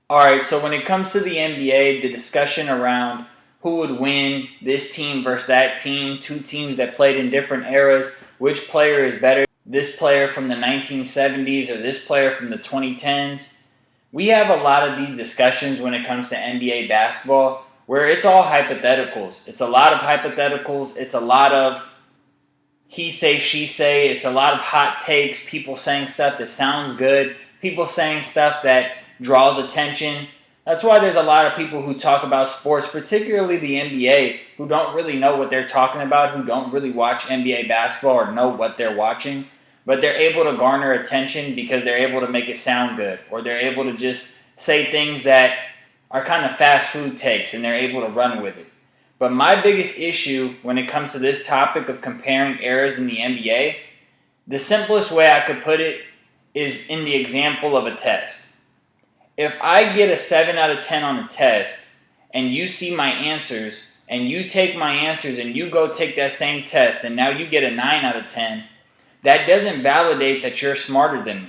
All right, so when it comes to the NBA, the discussion around who would win this team versus that team, two teams that played in different eras, which player is better, this player from the 1970s or this player from the 2010s, we have a lot of these discussions when it comes to NBA basketball where it's all hypotheticals. It's a lot of hypotheticals. It's a lot of he say, she say. It's a lot of hot takes, people saying stuff that sounds good, people saying stuff that draws attention. That's why there's a lot of people who talk about sports, particularly the NBA, who don't really know what they're talking about, who don't really watch NBA basketball or know what they're watching, but they're able to garner attention because they're able to make it sound good, or they're able to just say things that are kind of fast food takes and they're able to run with it. But my biggest issue when it comes to this topic of comparing eras in the NBA, the simplest way I could put it is in the example of a test. If I get a 7 out of 10 on a test and you see my answers and you take my answers and you go take that same test and now you get a 9 out of 10, that doesn't validate that you're smarter than me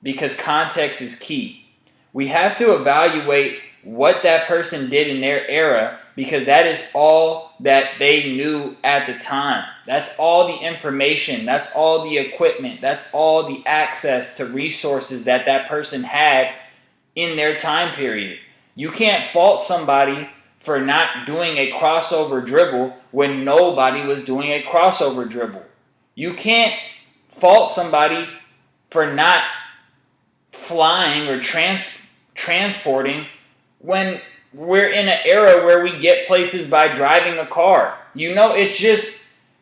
because context is key. We have to evaluate what that person did in their era because that is all that they knew at the time. That's all the information. That's all the equipment. That's all the access to resources that that person had in their time period. You can't fault somebody for not doing a crossover dribble when nobody was doing a crossover dribble. You can't fault somebody for not flying or transporting when we're in an era where we get places by driving a car. It's just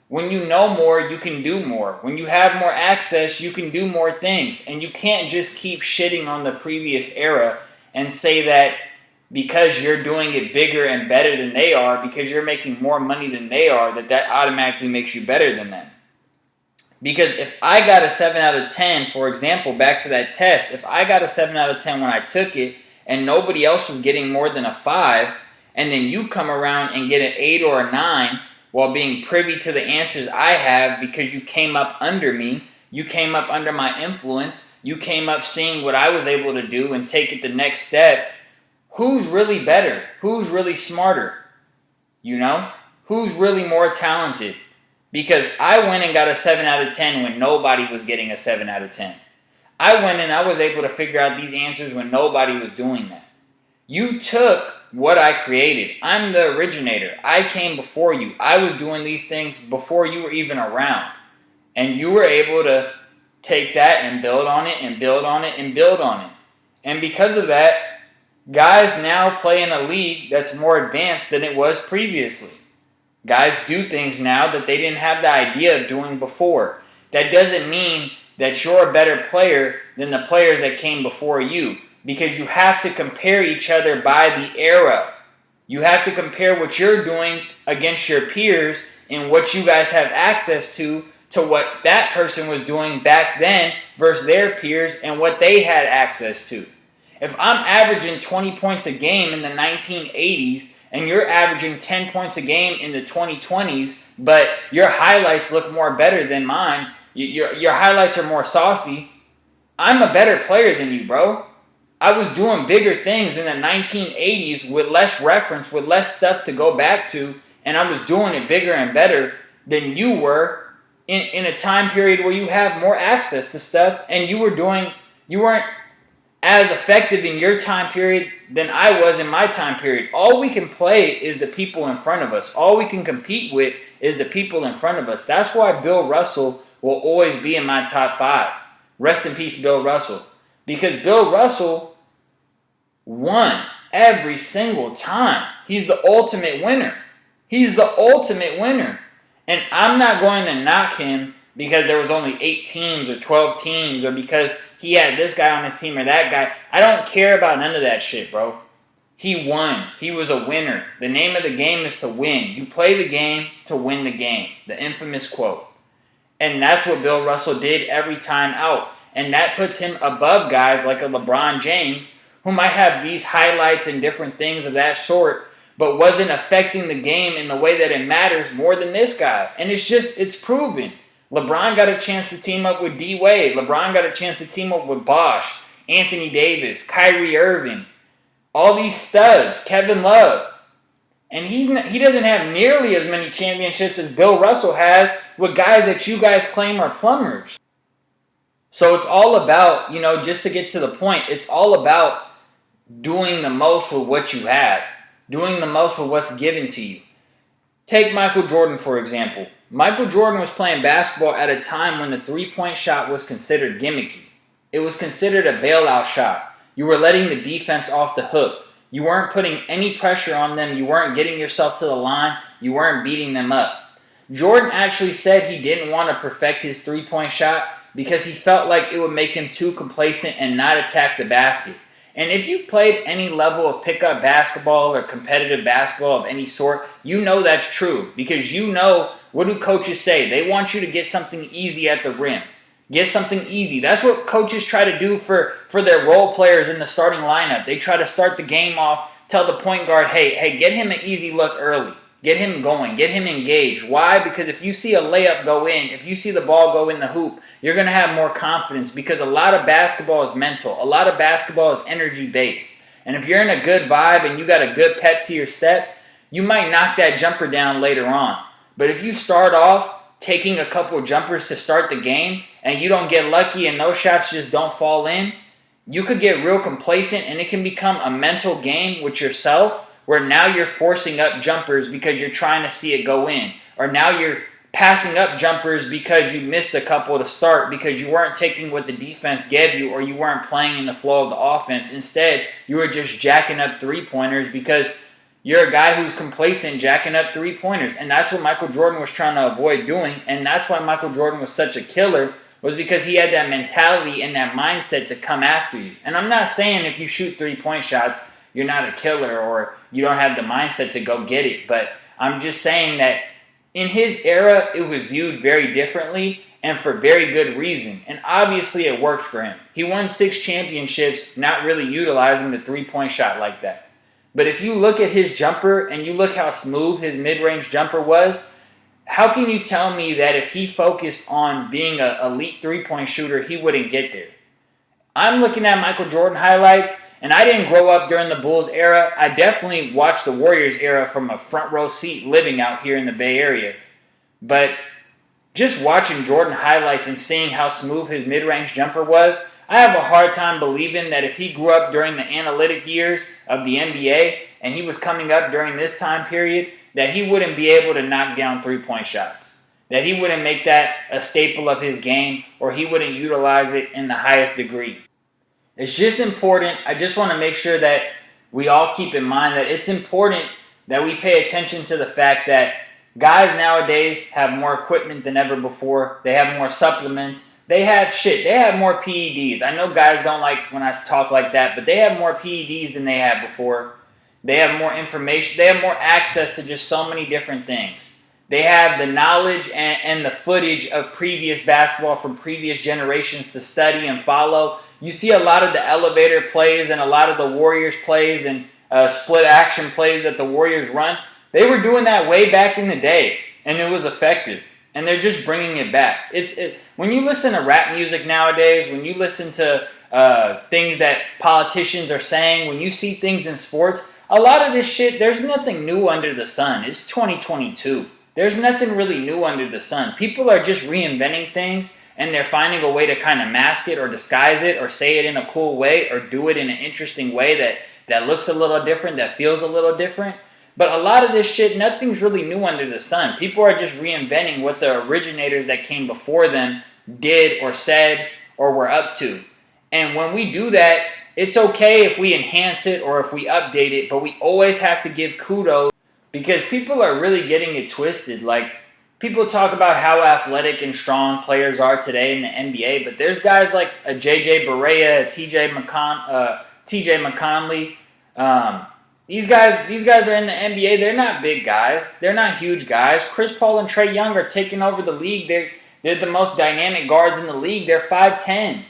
when you know more, you can do more. When you have more access, you can do more things. And you can't just keep shitting on the previous era and say that because you're doing it bigger and better than they are, because you're making more money than they are, that automatically makes you better than them. Because if I got a 7 out of 10, for example, back to that test, if I got a 7 out of 10 when I took it and nobody else was getting more than a 5, and then you come around and get an 8 or a 9 while being privy to the answers I have because you came up under me, you came up under my influence, you came up seeing what I was able to do and take it the next step, who's really better? Who's really smarter? Who's really more talented? Because I went and got a 7 out of 10 when nobody was getting a 7 out of 10. I went and I was able to figure out these answers when nobody was doing that. You took what I created. I'm the originator. I came before you. I was doing these things before you were even around. And you were able to take that and build on it and build on it and build on it. And because of that, guys now play in a league that's more advanced than it was previously. Guys do things now that they didn't have the idea of doing before. That doesn't mean that you're a better player than the players that came before you, because you have to compare each other by the era. You have to compare what you're doing against your peers and what you guys have access to what that person was doing back then versus their peers and what they had access to. If I'm averaging 20 points a game in the 1980s and you're averaging 10 points a game in the 2020s, but your highlights look more better than mine, your highlights are more saucy, I'm a better player than you, bro. I was doing bigger things in the 1980s with less reference, with less stuff to go back to, and I was doing it bigger and better than you were in a time period where you have more access to stuff, and you weren't as effective in your time period than I was in my time period. All we can play is the people in front of us. All we can compete with is the people in front of us. That's why Bill Russell will always be in my top 5. Rest in peace, Bill Russell. Because Bill Russell won every single time. He's the ultimate winner. He's the ultimate winner. And I'm not going to knock him because there was only 8 teams or 12 teams or because he had this guy on his team or that guy. I don't care about none of that shit, bro. He won. He was a winner. The name of the game is to win. You play the game to win the game. The infamous quote. And that's what Bill Russell did every time out. And that puts him above guys like a LeBron James who might have these highlights and different things of that sort, but wasn't affecting the game in the way that it matters more than this guy. And it's proven. LeBron got a chance to team up with D-Wade. LeBron got a chance to team up with Bosh, Anthony Davis, Kyrie Irving. all these studs, Kevin Love. And he doesn't have nearly as many championships as Bill Russell has with guys that you guys claim are plumbers. So it's all about, just to get to the point, it's all about doing the most with what you have, doing the most with what's given to you. Take Michael Jordan, for example. Michael Jordan was playing basketball at a time when the three-point shot was considered gimmicky. It was considered a bailout shot. You were letting the defense off the hook. You weren't putting any pressure on them. You weren't getting yourself to the line. You weren't beating them up. Jordan actually said he didn't want to perfect his three-point shot because he felt like it would make him too complacent and not attack the basket. And if you've played any level of pickup basketball or competitive basketball of any sort, you know that's true. Because you know, what do coaches say? They want you to get something easy at the rim. Get something easy. That's what coaches try to do for their role players in the starting lineup. They try to start the game off, tell the point guard, hey, get him an easy look early. Get him going. Get him engaged. Why? Because if you see a layup go in, if you see the ball go in the hoop, you're going to have more confidence because a lot of basketball is mental. A lot of basketball is energy-based. And if you're in a good vibe and you got a good pep to your step, you might knock that jumper down later on. But if you start off taking a couple of jumpers to start the game and you don't get lucky and those shots just don't fall in, you could get real complacent and it can become a mental game with yourself where now you're forcing up jumpers because you're trying to see it go in. Or now you're passing up jumpers because you missed a couple to start because you weren't taking what the defense gave you or you weren't playing in the flow of the offense. Instead, you were just jacking up three-pointers because you're a guy who's complacent jacking up three-pointers. And that's what Michael Jordan was trying to avoid doing. And that's why Michael Jordan was such a killer, was because he had that mentality and that mindset to come after you. And I'm not saying if you shoot three-point shots, you're not a killer or you don't have the mindset to go get it. But I'm just saying that in his era, it was viewed very differently and for very good reason. And obviously it worked for him. He won 6 championships not really utilizing the three-point shot like that. But if you look at his jumper and you look how smooth his mid-range jumper was, how can you tell me that if he focused on being an elite three-point shooter, he wouldn't get there? I'm looking at Michael Jordan highlights, and I didn't grow up during the Bulls era. I definitely watched the Warriors era from a front row seat living out here in the Bay Area. But just watching Jordan highlights and seeing how smooth his mid-range jumper was, I have a hard time believing that if he grew up during the analytic years of the NBA and he was coming up during this time period, that he wouldn't be able to knock down three-point shots. That he wouldn't make that a staple of his game or he wouldn't utilize it in the highest degree. It's just important. I just want to make sure that we all keep in mind that it's important that we pay attention to the fact that guys nowadays have more equipment than ever before. They have more supplements. They have shit. They have more PEDs. I know guys don't like when I talk like that, but they have more PEDs than they had before. They have more information. They have more access to just so many different things. They have the knowledge and the footage of previous basketball from previous generations to study and follow. You see a lot of the elevator plays and a lot of the Warriors plays and split action plays that the Warriors run. They were doing that way back in the day, and it was effective. And they're just bringing it back. When you listen to rap music nowadays, when you listen to things that politicians are saying, when you see things in sports, a lot of this shit, there's nothing new under the sun. It's 2022. There's nothing really new under the sun. People are just reinventing things, and they're finding a way to kind of mask it or disguise it or say it in a cool way or do it in an interesting way that looks a little different, that feels a little different. But a lot of this shit, nothing's really new under the sun. People are just reinventing what the originators that came before them did or said or were up to. And when we do that, it's okay if we enhance it or if we update it, but we always have to give kudos because people are really getting it twisted. Like, people talk about how athletic and strong players are today in the NBA, but there's guys like a JJ Barea, a TJ McConnelly. These guys are in the NBA. They're not big guys. They're not huge guys. Chris Paul and Trae Young are taking over the league. They're the most dynamic guards in the league. They're 5'10",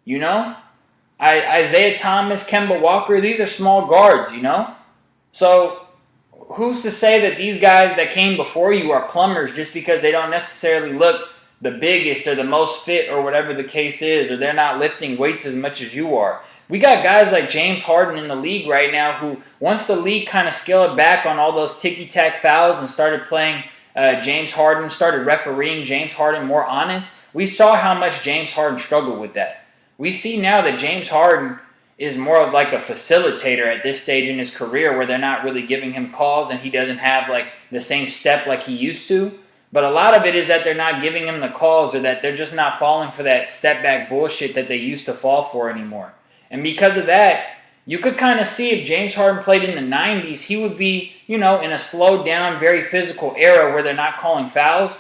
you know? Isaiah Thomas, Kemba Walker, these are small guards, you know? So who's to say that these guys that came before you are plumbers just because they don't necessarily look the biggest or the most fit or whatever the case is, or they're not lifting weights as much as you are? We got guys like James Harden in the league right now who, once the league kind of scaled back on all those ticky-tack fouls and started playing James Harden, started refereeing James Harden more honest, we saw how much James Harden struggled with that. We see now that James Harden is more of like a facilitator at this stage in his career where they're not really giving him calls and he doesn't have like the same step like he used to. But a lot of it is that they're not giving him the calls or that they're just not falling for that step back bullshit that they used to fall for anymore. And because of that, you could kind of see if James Harden played in the 90s, he would be, in a slowed down, very physical era where they're not calling fouls.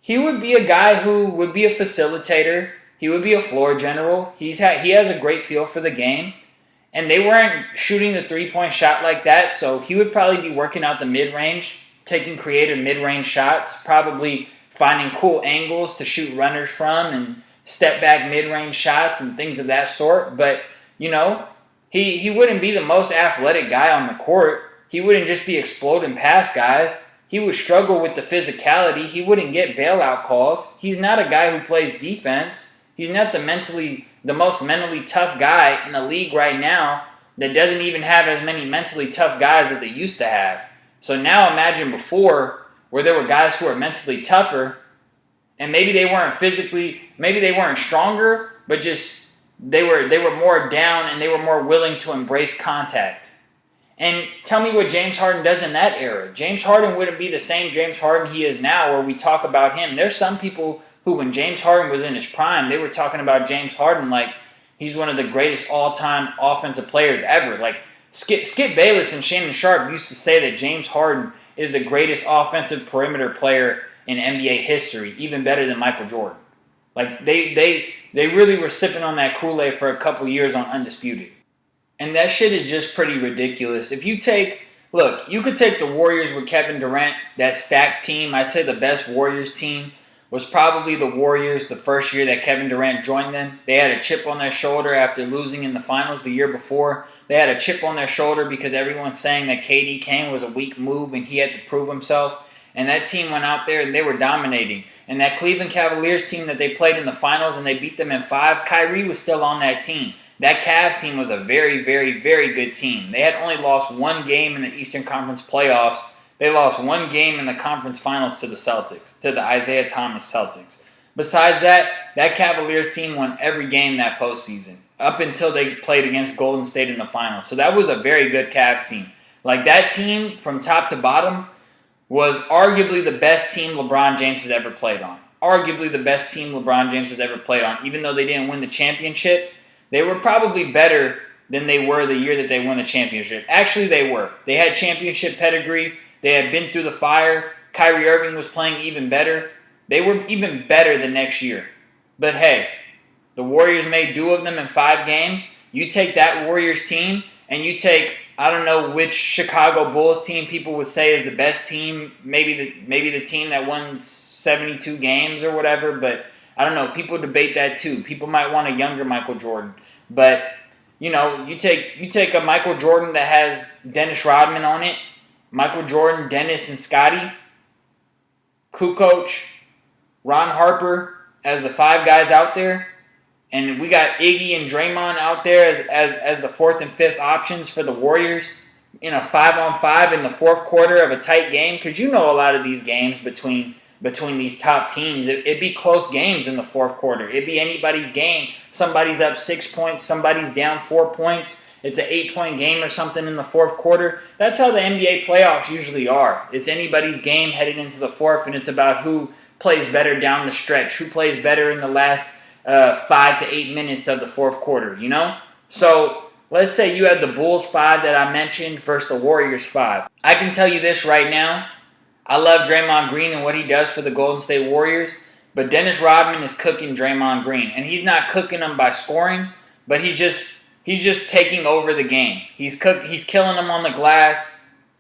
He would be a guy who would be a facilitator. He would be a floor general. He has a great feel for the game. And they weren't shooting the three-point shot like that, so he would probably be working out the mid-range, taking creative mid-range shots, probably finding cool angles to shoot runners from and step back mid-range shots and things of that sort. But, he wouldn't be the most athletic guy on the court. He wouldn't just be exploding past guys. He would struggle with the physicality. He wouldn't get bailout calls. He's not a guy who plays defense. He's not the most mentally tough guy in the league right now that doesn't even have as many mentally tough guys as they used to have. So now imagine before where there were guys who were mentally tougher and maybe they weren't stronger, but just they were more down and they were more willing to embrace contact. And tell me what James Harden does in that era. James Harden wouldn't be the same James Harden he is now where we talk about him. There's some people who, when James Harden was in his prime, they were talking about James Harden like he's one of the greatest all-time offensive players ever. Like Skip Bayless and Shannon Sharp used to say that James Harden is the greatest offensive perimeter player in NBA history, even better than Michael Jordan. Like they really were sipping on that Kool-Aid for a couple years on Undisputed. And that shit is just pretty ridiculous. You could take the Warriors with Kevin Durant, that stacked team. I'd say the best Warriors team was probably the Warriors the first year that Kevin Durant joined them. They had a chip on their shoulder after losing in the finals the year before. They had a chip on their shoulder because everyone's saying that KD Kane was a weak move and he had to prove himself. And that team went out there and they were dominating. And that Cleveland Cavaliers team that they played in the finals and they beat them in 5, Kyrie was still on that team. That Cavs team was a very, very, very good team. They had only lost one game in the Eastern Conference playoffs. They lost one game in the conference finals to the Celtics, to the Isaiah Thomas Celtics. Besides that, that Cavaliers team won every game that postseason, up until they played against Golden State in the finals. So that was a very good Cavs team. Like, that team, from top to bottom, was arguably the best team LeBron James has ever played on. Arguably the best team LeBron James has ever played on. Even though they didn't win the championship, they were probably better than they were the year that they won the championship. Actually, they were. They had championship pedigree. They had been through the fire. Kyrie Irving was playing even better. They were even better the next year. But hey, the Warriors made do of them in 5 games. You take that Warriors team and you take, I don't know which Chicago Bulls team people would say is the best team, maybe the team that won 72 games or whatever, but I don't know. People debate that too. People might want a younger Michael Jordan. But, you take a Michael Jordan that has Dennis Rodman on it, Michael Jordan, Dennis, and Scottie, Kukoc, Ron Harper as the 5 guys out there, and we got Iggy and Draymond out there as the 4th and 5th options for the Warriors in a 5-on-5 in the 4th quarter of a tight game. Because a lot of these games between these top teams, it'd be close games in the 4th quarter. It'd be anybody's game. Somebody's up 6 points, somebody's down 4 points. It's an 8-point game or something in the 4th quarter. That's how the NBA playoffs usually are. It's anybody's game headed into the 4th, and it's about who plays better down the stretch, who plays better in the last 5 to 8 minutes of the 4th quarter, So let's say you had the Bulls 5 that I mentioned versus the Warriors 5. I can tell you this right now. I love Draymond Green and what he does for the Golden State Warriors, but Dennis Rodman is cooking Draymond Green. And he's not cooking him by scoring, but he's just taking over the game. He's killing him on the glass.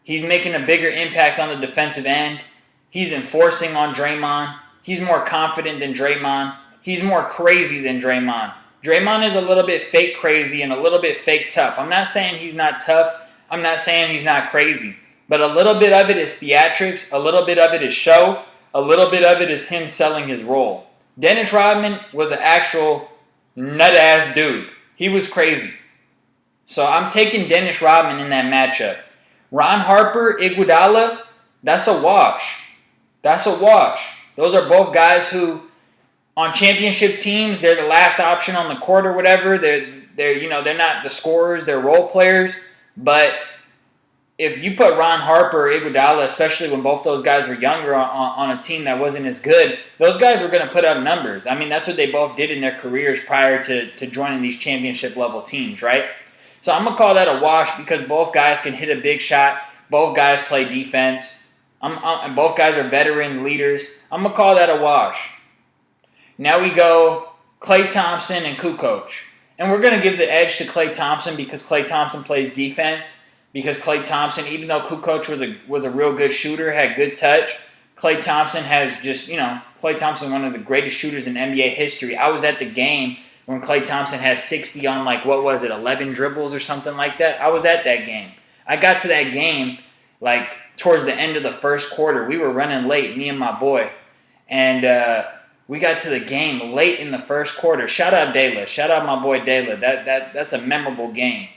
He's making a bigger impact on the defensive end. He's enforcing on Draymond. He's more confident than Draymond. He's more crazy than Draymond. Draymond is a little bit fake crazy and a little bit fake tough. I'm not saying he's not tough. I'm not saying he's not crazy. But a little bit of it is theatrics. A little bit of it is show. A little bit of it is him selling his role. Dennis Rodman was an actual nut-ass dude. He was crazy. So I'm taking Dennis Rodman in that matchup. Ron Harper, Iguodala, that's a wash. That's a wash. Those are both guys who, on championship teams, they're the last option on the court or whatever. They're not the scorers, they're role players. But if you put Ron Harper or Iguodala, especially when both those guys were younger on a team that wasn't as good, those guys were going to put up numbers. I mean, that's what they both did in their careers prior to joining these championship level teams, right? So I'm going to call that a wash because both guys can hit a big shot. Both guys play defense. And both guys are veteran leaders. I'm going to call that a wash. Now we go Klay Thompson and Kukoc. And we're going to give the edge to Klay Thompson because Klay Thompson plays defense. Because Klay Thompson, even though Kukoc was a real good shooter, had good touch, Klay Thompson has just, Klay Thompson, one of the greatest shooters in NBA history. I was at the game when Klay Thompson had 60 on 11 dribbles or something like that. I was at that game. I got to that game towards the end of the first quarter. We were running late, me and my boy. And we got to the game late in the first quarter. Shout out Dela. Shout out my boy Dela. That's a memorable game.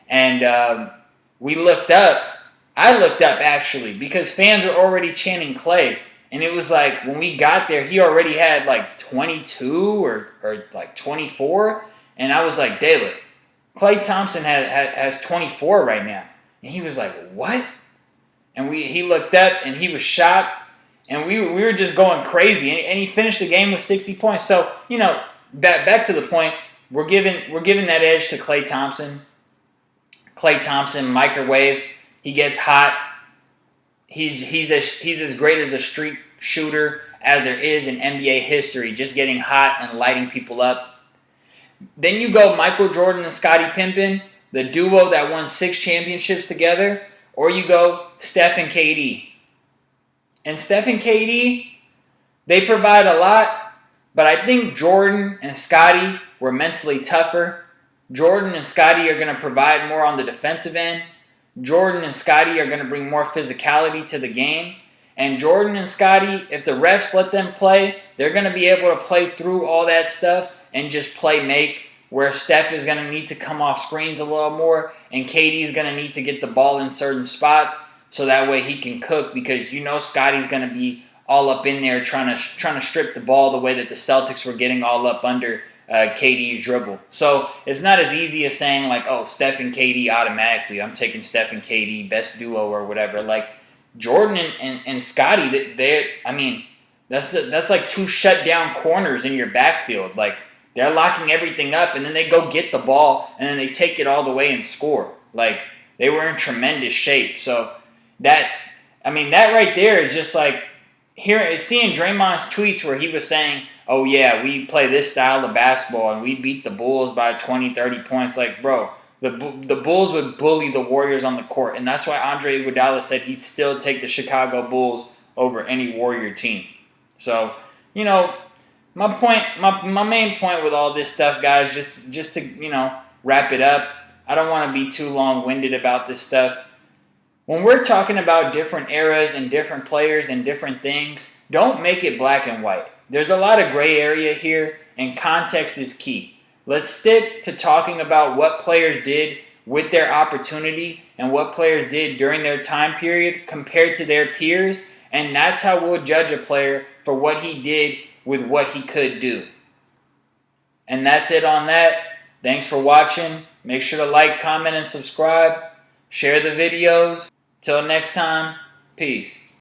And we looked up. I looked up, actually, because fans were already chanting Klay. And it was like, when we got there, he already had 22 or 24. And I was like, Dela, Klay Thompson has 24 right now. And he was like, what? And he looked up and he was shocked. And we were just going crazy. And he finished the game with 60 points. So, back to the point, we're giving that edge to Klay Thompson. Klay Thompson, microwave. He gets hot. He's as great as a street shooter as there is in NBA history, just getting hot and lighting people up. Then you go Michael Jordan and Scottie Pippen, the duo that won 6 championships together, or you go Steph and KD. And Steph and KD, they provide a lot, but I think Jordan and Scottie were mentally tougher. Jordan and Scottie are going to provide more on the defensive end. Jordan and Scottie are going to bring more physicality to the game. And Jordan and Scottie, if the refs let them play, they're going to be able to play through all that stuff and just play make, where Steph is going to need to come off screens a little more and KD is going to need to get the ball in certain spots so that way he can cook, because Scottie's going to be all up in there trying to strip the ball the way that the Celtics were getting all up under KD's dribble. So it's not as easy as saying Steph and KD automatically. I'm taking Steph and KD, best duo or whatever. Jordan and Scottie, that's like 2 shut down corners in your backfield. They're locking everything up and then they go get the ball and then they take it all the way and score. They were in tremendous shape. So that right there is just seeing Draymond's tweets where he was saying, oh yeah, we play this style of basketball and we beat the Bulls by 20, 30 points. Bro, the Bulls would bully the Warriors on the court. And that's why Andre Iguodala said he'd still take the Chicago Bulls over any Warrior team. So, my main point with all this stuff, guys, just to, wrap it up. I don't want to be too long-winded about this stuff. When we're talking about different eras and different players and different things, don't make it black and white. There's a lot of gray area here, and context is key. Let's stick to talking about what players did with their opportunity and what players did during their time period compared to their peers, and that's how we'll judge a player for what he did with what he could do. And that's it on that. Thanks for watching. Make sure to like, comment, and subscribe. Share the videos. Till next time, peace.